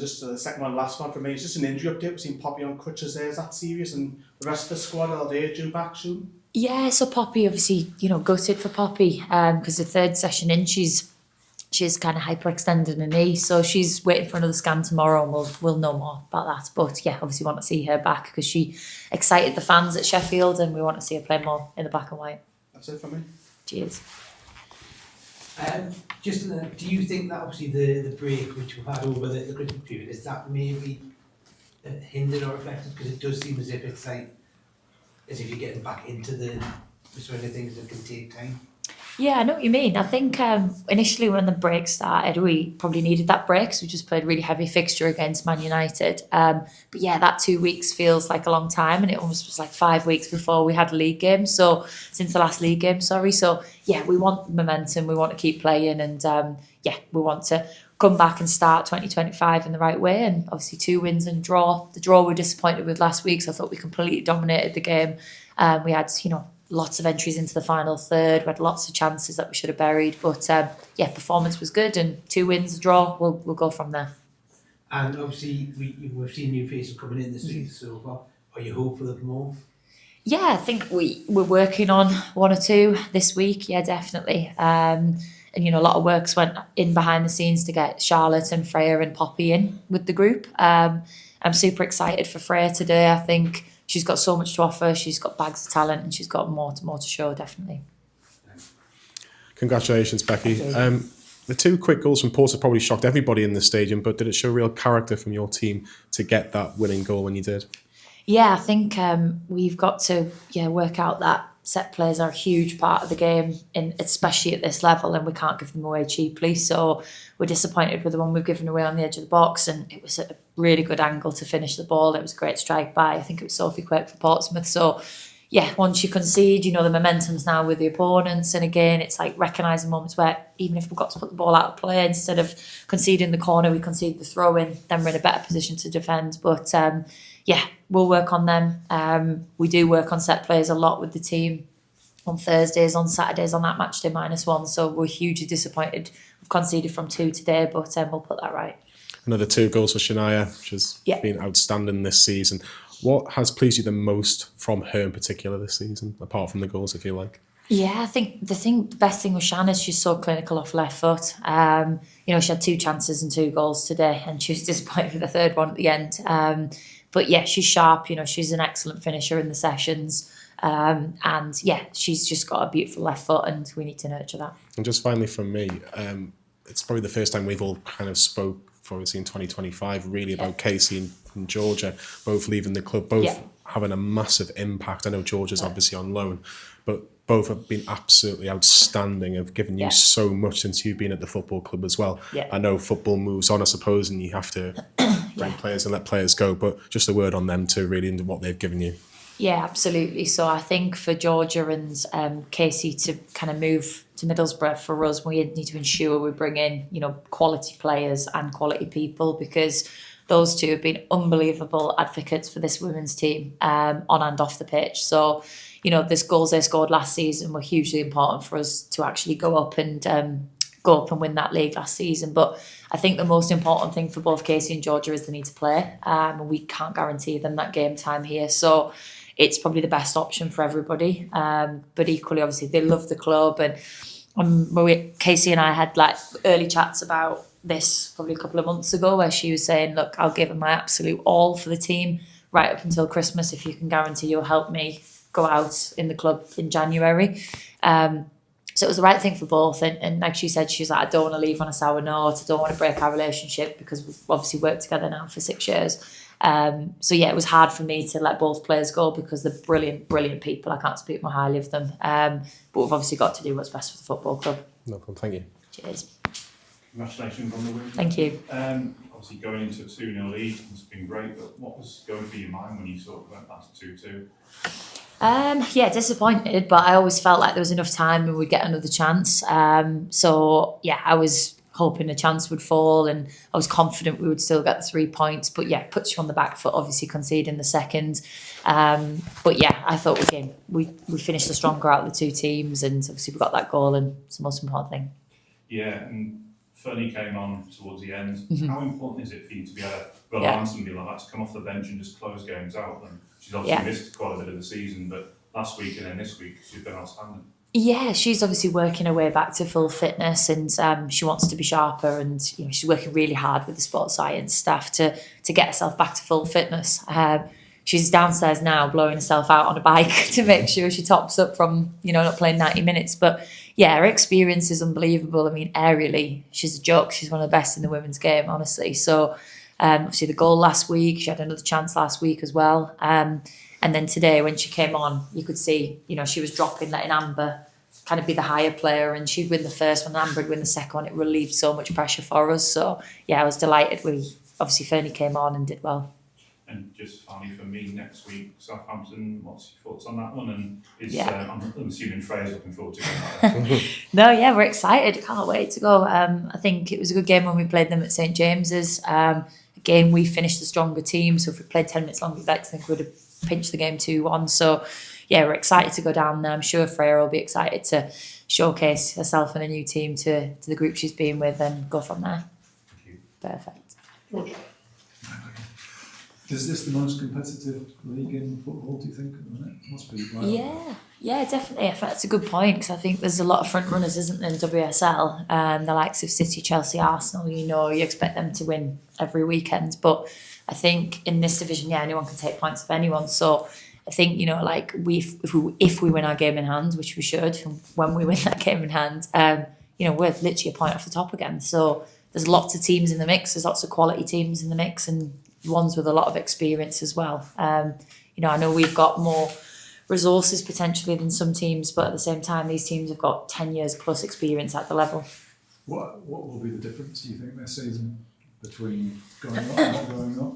Just the second one, last one for me. It's just an injury update. We've seen Poppy on crutches there. Is that serious? And the rest of the squad, are they due back soon? Yeah, so Poppy, obviously, gutted for Poppy because the third session in, she's kind of hyperextended her knee, so she's waiting for another scan tomorrow, and we'll know more about that. But yeah, obviously want to see her back because she excited the fans at Sheffield, and we want to see her play more in the black and white. That's it for me. Cheers. Do you think that obviously the break which we've had over the Christmas period, is that maybe hindered or affected? Because it does seem as if it's like, as if you're getting back into the swing of things that can take time. Yeah, I know what you mean. I think initially when the break started, we probably needed that break because we just played a really heavy fixture against Man United. But yeah, that 2 weeks feels like a long time, and it almost was like 5 weeks before we had a league game. So since the last league game, sorry. So yeah, we want momentum. We want to keep playing, and yeah, we want to come back and start 2025 in the right way. And obviously 2 wins and draw. The draw we were disappointed with last week, so I thought we completely dominated the game. We had, lots of entries into the final third. We had lots of chances that we should have buried. But yeah, performance was good, and 2 wins, a draw, we'll go from there. And obviously we've seen new faces coming in this season so far. Are you hopeful of more? Yeah, I think we're working on 1 or 2 this week. Yeah, definitely. And a lot of work's went in behind the scenes to get Charlotte and Freya and Poppy in with the group. I'm super excited for Freya today. I think she's got so much to offer. She's got bags of talent, and she's got more to show, definitely. Congratulations, Becky. The 2 quick goals from Portsmouth probably shocked everybody in the stadium, but did it show real character from your team to get that winning goal when you did? Yeah, I think we've got to work out that set plays are a huge part of the game, especially at this level, and we can't give them away cheaply. So we're disappointed with the one we've given away on the edge of the box, and it was a really good angle to finish the ball. It was a great strike by, I think it was Sophie Quirk for Portsmouth. So yeah, once you concede, the momentum's now with the opponents, and again, it's like recognising moments where even if we've got to put the ball out of play, instead of conceding the corner, we concede the throw in, then we're in a better position to defend. But yeah, we'll work on them. We do work on set plays a lot with the team on Thursdays, on Saturdays, on that match day -1. So we're hugely disappointed. We've conceded from 2 today, but we'll put that right. Another 2 goals for Shania, which has been outstanding this season. What has pleased you the most from her in particular this season, apart from the goals, if you like? Yeah, I think the best thing with Shanna is she's so clinical off left foot. She had 2 chances and 2 goals today, and she was disappointed with the third one at the end. But yeah, she's sharp. She's an excellent finisher in the sessions. And yeah, she's just got a beautiful left foot, and we need to nurture that. And just finally from me, it's probably the first time we've all kind of spoke, obviously in 2025, really about Casey and Georgia, both leaving the club, both having a massive impact. I know Georgia's obviously on loan, but both have been absolutely outstanding, have given you so much since you've been at the football club as well. I know football moves on, I suppose, and you have to bring players and let players go, but just a word on them too, really, and what they've given you. Yeah, absolutely. So I think for Georgia and Casey to kind of move to Middlesbrough, for us, we need to ensure we bring in, quality players and quality people, because those 2 have been unbelievable advocates for this women's team on and off the pitch. So, this goals they scored last season were hugely important for us to actually go up and win that league last season. But I think the most important thing for both Casey and Georgia is they need to play. We can't guarantee them that game time here. So it's probably the best option for everybody. But equally, obviously, they love the club. And Casey and I had early chats about this probably a couple of months ago, where she was saying, look, I'll give them my absolute all for the team right up until Christmas if you can guarantee you'll help me go out in the club in January. So it was the right thing for both. And like she said, she's like, I don't want to leave on a sour note. I don't want to break our relationship, because we've obviously worked together now for 6 years. So yeah, it was hard for me to let both players go, because they're brilliant, brilliant people. I can't speak more highly of them. But we've obviously got to do what's best for the football club. No problem, thank you. Cheers. Congratulations on the win. Thank you. Obviously going into a 2-0 lead has been great, but what was going through your mind when you sort of went past 2-2? Yeah, disappointed, but I always felt like there was enough time and we'd get another chance. So yeah, I was hoping a chance would fall, and I was confident we would still get the 3 points. But yeah, it puts you on the back foot, obviously conceding the second. But yeah, I thought we finished the stronger out of the 2 teams, and obviously we got that goal, and it's the most important thing. Yeah, and Fernie came on towards the end. Mhm. How important is it for you to be able to rely on somebody like that to come off the bench and just close games out? And she's obviously missed quite a bit of the season, but last week and then this week she's been outstanding. Yeah, she's obviously working her way back to full fitness, and she wants to be sharper, and she's working really hard with the sports science staff to get herself back to full fitness. She's downstairs now blowing herself out on a bike to make sure she tops up from not playing 90 minutes. But yeah, her experience is unbelievable. I mean, aerially, she's a joke. She's one of the best in the women's game, honestly. So obviously the goal last week, she had another chance last week as well. And then today when she came on, you could see, she was dropping, letting Amber kind of be the higher player, and she'd win the first one, Amber would win the second one. It relieved so much pressure for us. So yeah, I was delighted. Obviously Fernie came on and did well. And just finally for me, next week, Southampton, what's your thoughts on that one? And I'm assuming Freya's looking forward to that. No, yeah, we're excited. Can't wait to go. I think it was a good game when we played them at St James's. Again, we finished the stronger team, so if we played 10 minutes longer, I think we would have pinched the game 2-1. So yeah, we're excited to go down there. I'm sure Freya will be excited to showcase herself and a new team to the group she's been with and go from there. Thank you. Perfect. George. Is this the most competitive league in football, do you think, at the minute? Must be, right? Yeah, definitely. I think that's a good point, because I think there's a lot of front runners, isn't there, in WSL? The likes of City, Chelsea, Arsenal, you expect them to win every weekend. But I think in this division, anyone can take points off anyone. So I think, if we win our game in hand, which we should, and when we win that game in hand, we're literally a point off the top again. So there's lots of teams in the mix. There's lots of quality teams in the mix, and ones with a lot of experience as well. I know we've got more resources potentially than some teams, but at the same time, these teams have got 10 years plus experience at the level. What will be the difference, do you think, this season between going up and not going up?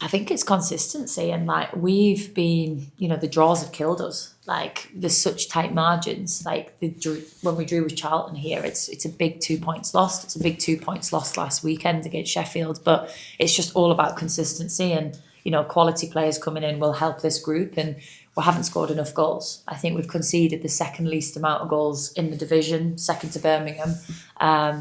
I think it's consistency, and we've been, the draws have killed us. There's such tight margins. When we drew with Charlton here, it's a big 2 points lost. It's a big 2 points lost last weekend against Sheffield, but it's just all about consistency, and quality players coming in will help this group. And we haven't scored enough goals. I think we've conceded the second least amount of goals in the division, second to Birmingham,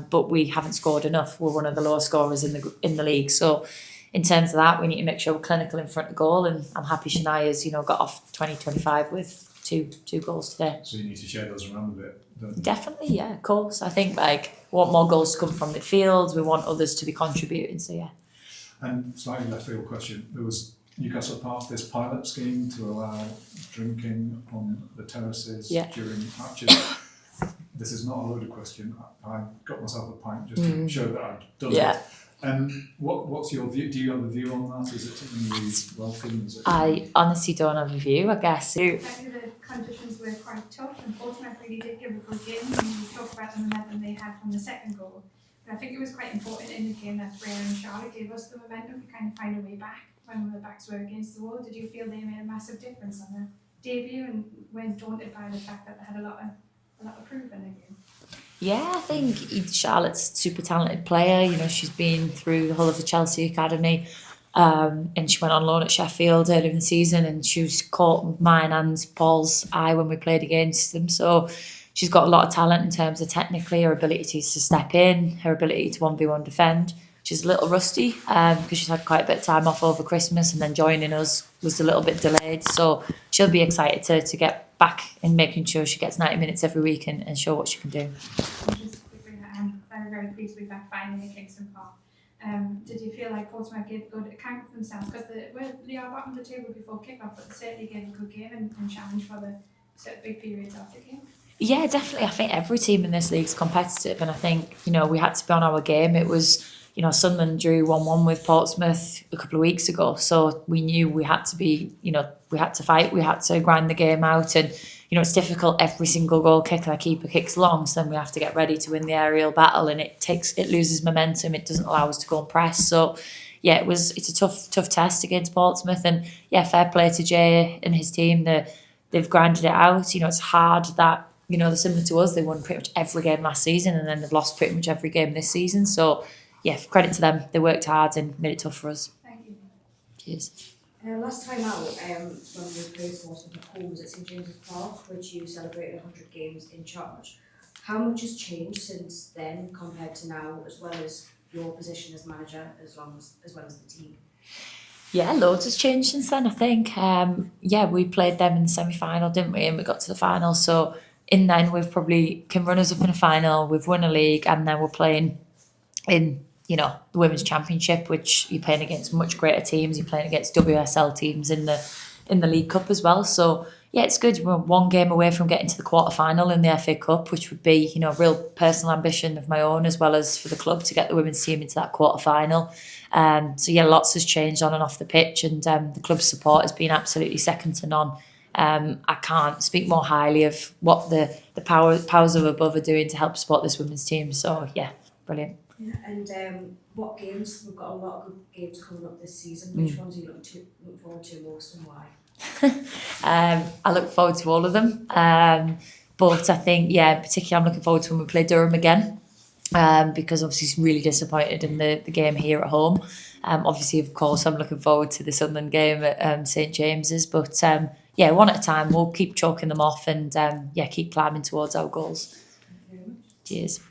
but we haven't scored enough. We're one of the lowest scorers in the league. So in terms of that, we need to make sure we're clinical in front of goal, and I'm happy Shania's, got off 2025 with two goals today. So you need to share those around a bit, don't you? Definitely, yeah, of course. I think we want more goals to come from midfield. We want others to be contributing. So yeah. And slightly left field question, there was Newcastle Park, this pilot scheme to allow drinking on the terraces during matches. This is not a loaded question. I got myself a pint just to show that I'd done it. What's your view? Do you have a view on that? Is it something you welcome? I honestly don't have a view, I guess. I think the conditions were quite tough, and Portsmouth really did give a good game. And we talked about the momentum they had from the second goal. But I think it was quite important in the game that Freya and Charlotte gave us the momentum to kind of find a way back when the backs were against the wall. Did you feel they made a massive difference on their debut, and weren't daunted by the fact that they had a lot of proof in the game? Yeah, I think Charlotte's a super talented player. She's been through the whole of the Chelsea academy, and she went on loan at Sheffield earlier in the season, and she was caught mine and Paul's eye when we played against them. So she's got a lot of talent in terms of technically, her ability to step in, her ability to 1v1 defend. She's a little rusty because she's had quite a bit of time off over Christmas, and then joining us was a little bit delayed. So she'll be excited to get back and making sure she gets 90 minutes every week and show what she can do. Just quickly, I'm very, very pleased with that finally in Kingston Park. Did you feel like Portsmouth gave a good account of themselves? Because they are bottom of the table before kick-off, but they certainly gave a good game and challenge for the sort of big periods after the game. Yeah, definitely. I think every team in this league is competitive, and I think, we had to be on our game. It was, Sunderland drew 1-1 with Portsmouth a couple of weeks ago, so we knew we had to be, we had to fight, we had to grind the game out, and it's difficult. Every single goal kick our keeper kicks long, so then we have to get ready to win the aerial battle, and it loses momentum. It doesn't allow us to go and press. So yeah, it's a tough test against Portsmouth, and yeah, fair play to Jay and his team. They've grinded it out. It's hard that they're similar to us. They won pretty much every game last season, and then they've lost pretty much every game this season. So yeah, credit to them. They worked hard and made it tough for us. Thank you. Cheers. Last time out, when we played Portsmouth at home was at St James's Park, which you celebrated 100 games in charge. how much has changed since then compared to now, as well as your position as manager, as well as the team? Yeah, loads has changed since then, I think. We played them in the semi-final, didn't we? And we got to the final. So in then, we've probably can run us up in a final, we've won a league, and then we're playing in, the Women's Championship, which you're playing against much greater teams. You're playing against WSL teams in the League Cup as well. So yeah, it's good. We're one game away from getting to the quarter-final in the FA Cup, which would be, a real personal ambition of my own, as well as for the club to get the women's team into that quarter-final. Lots has changed on and off the pitch, and the club's support has been absolutely second to none. I can't speak more highly of what the powers of above are doing to help support this women's team. So yeah, brilliant. Yeah, and what games? We've got a lot of good games coming up this season. Which ones are you looking forward to most, and why? I look forward to all of them. But I think, particularly I'm looking forward to when we play Durham again. Because obviously he's really disappointed in the game here at home. Obviously, of course, I'm looking forward to the Sunderland game at St James's. But one at a time, we'll keep chalking them off and keep climbing towards our goals. Thank you very much. Cheers.